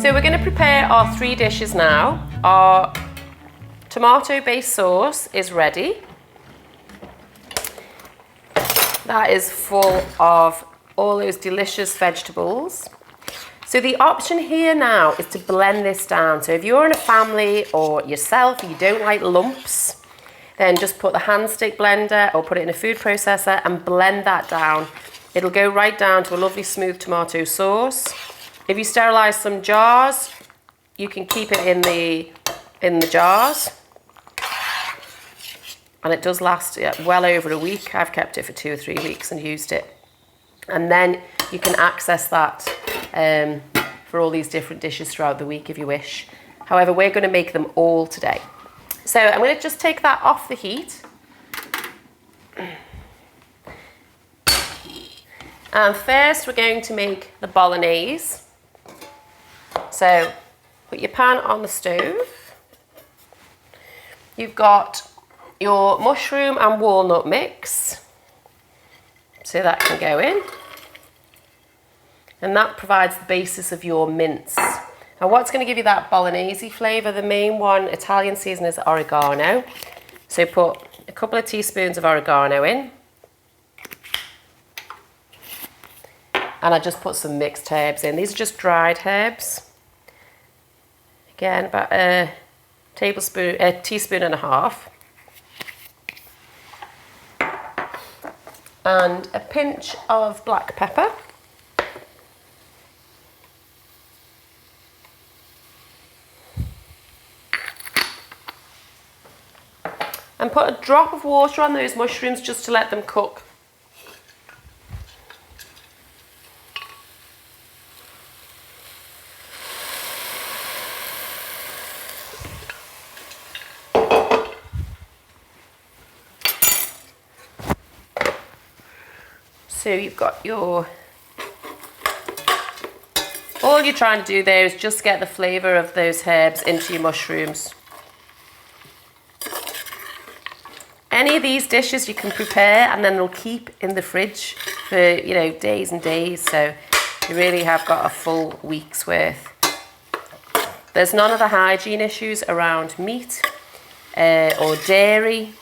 So we're going to prepare our 3 dishes now. Our tomato-based sauce is ready. That is full of all those delicious vegetables. So the option here now is to blend this down. So if you're in a family or yourself, you don't like lumps, then just put the hand stick blender or put it in a food processor and blend that down. It'll go right down to a lovely smooth tomato sauce. If you sterilise some jars, you can keep it in the jars. And it does last well over a week. I've kept it for 2 or 3 weeks and used it. And then you can access that for all these different dishes throughout the week if you wish. However, we're going to make them all today. So I'm going to just take that off the heat. And first we're going to make the Bolognaise. So put your pan on the stove. You've got your mushroom and walnut mix. So that can go in. And that provides the basis of your mince. And what's going to give you that Bolognese flavour, the main one, Italian season, is oregano. So put a couple of teaspoons of oregano in. And I just put some mixed herbs in. These are just dried herbs. Again, about a teaspoon and a half. And a pinch of black pepper. And put a drop of water on those mushrooms just to let them cook. So you've got your, all you're trying to do there is just get the flavour of those herbs into your mushrooms. Any of these dishes you can prepare and then they'll keep in the fridge for, you know, days and days. So you really have got a full week's worth. There's none of the hygiene issues around meat or dairy.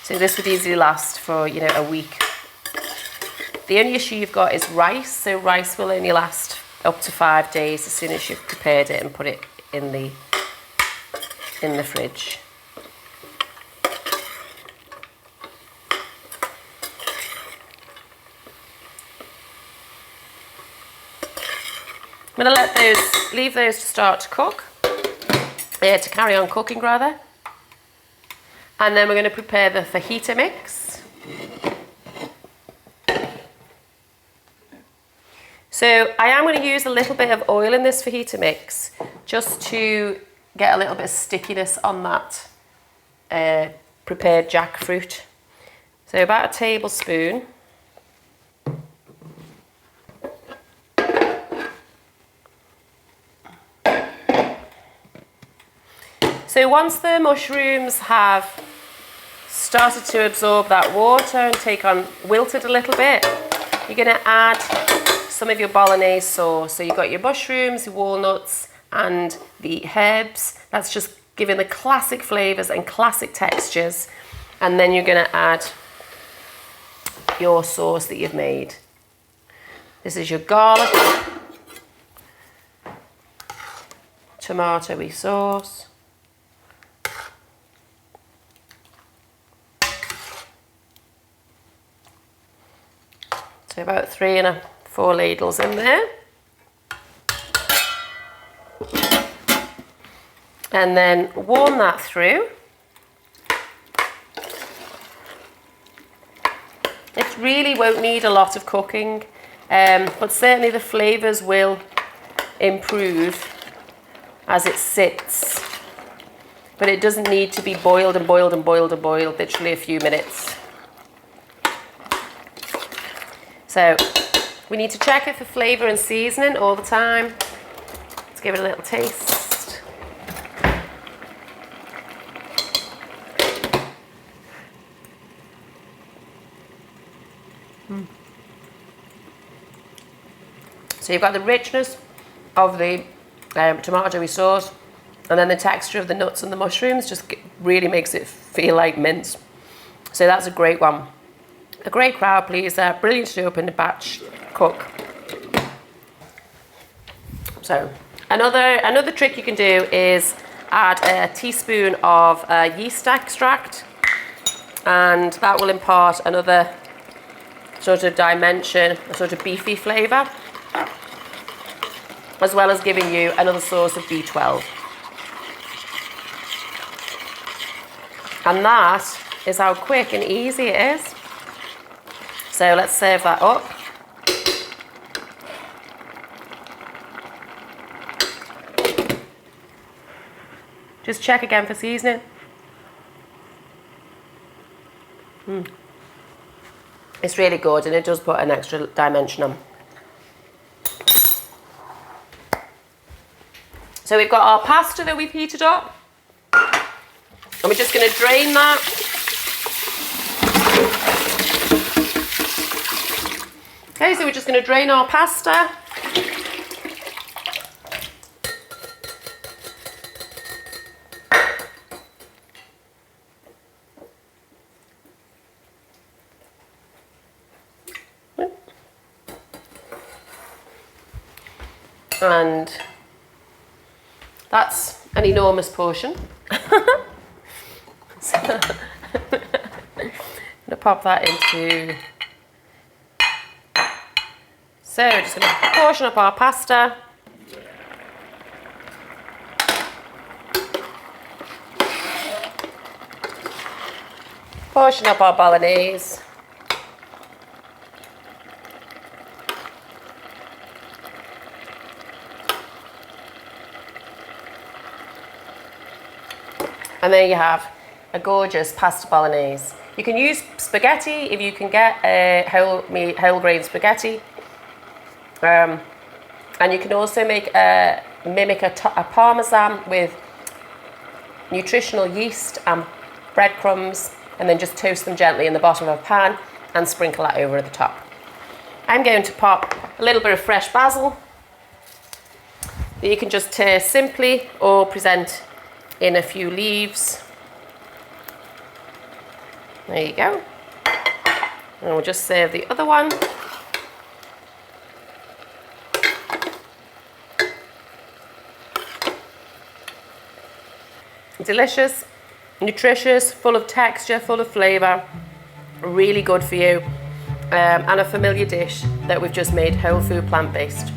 So this would easily last for, you know, a week. The only issue you've got is rice. So rice will only last up to 5 days as soon as you've prepared it and put it in the fridge. I'm going to leave those to start to cook, to carry on cooking rather. And then we're going to prepare the fajita mix. So I am going to use a little bit of oil in this fajita mix just to get a little bit of stickiness on that prepared jackfruit. So about a tablespoon. So once the mushrooms have started to absorb that water and wilted a little bit, you're going to add some of your Bolognese sauce. So you've got your mushrooms, your walnuts, and the herbs. That's just giving the classic flavours and classic textures. And then you're going to add your sauce that you've made. This is your garlic, tomato-y sauce. So about 3 and 4 ladles in there. And then warm that through. It really won't need a lot of cooking, but certainly the flavours will improve as it sits. But it doesn't need to be boiled and boiled and boiled and boiled, literally a few minutes. So we need to check it for flavour and seasoning all the time. Let's give it a little taste. So you've got the richness of the tomato sauce, and then the texture of the nuts and the mushrooms just really makes it feel like mince. So that's a great one. A great crowd pleaser, brilliant to open a batch cook. So another trick you can do is add a teaspoon of yeast extract, and that will impart another sort of dimension, a sort of beefy flavour, as well as giving you another source of B12. And that is how quick and easy it is. So let's serve that up. Just check again for seasoning. It's really good, and it does put an extra dimension on. So we've got our pasta that we've heated up, and we're just going to drain that. Okay, so we're just going to drain our pasta. And that's an enormous portion. So I'm going to pop that into. So we're just going to portion up our pasta. Portion up our Bolognaise. And there you have a gorgeous pasta Bolognese. You can use spaghetti if you can get a whole grain spaghetti. And you can also mimic a Parmesan with nutritional yeast and breadcrumbs, and then just toast them gently in the bottom of a pan and sprinkle that over the top. I'm going to pop a little bit of fresh basil that you can just tear simply or present in a few leaves. There you go. And we'll just serve the other one. Delicious, nutritious, full of texture, full of flavour, really good for you, and a familiar dish that we've just made whole food plant-based.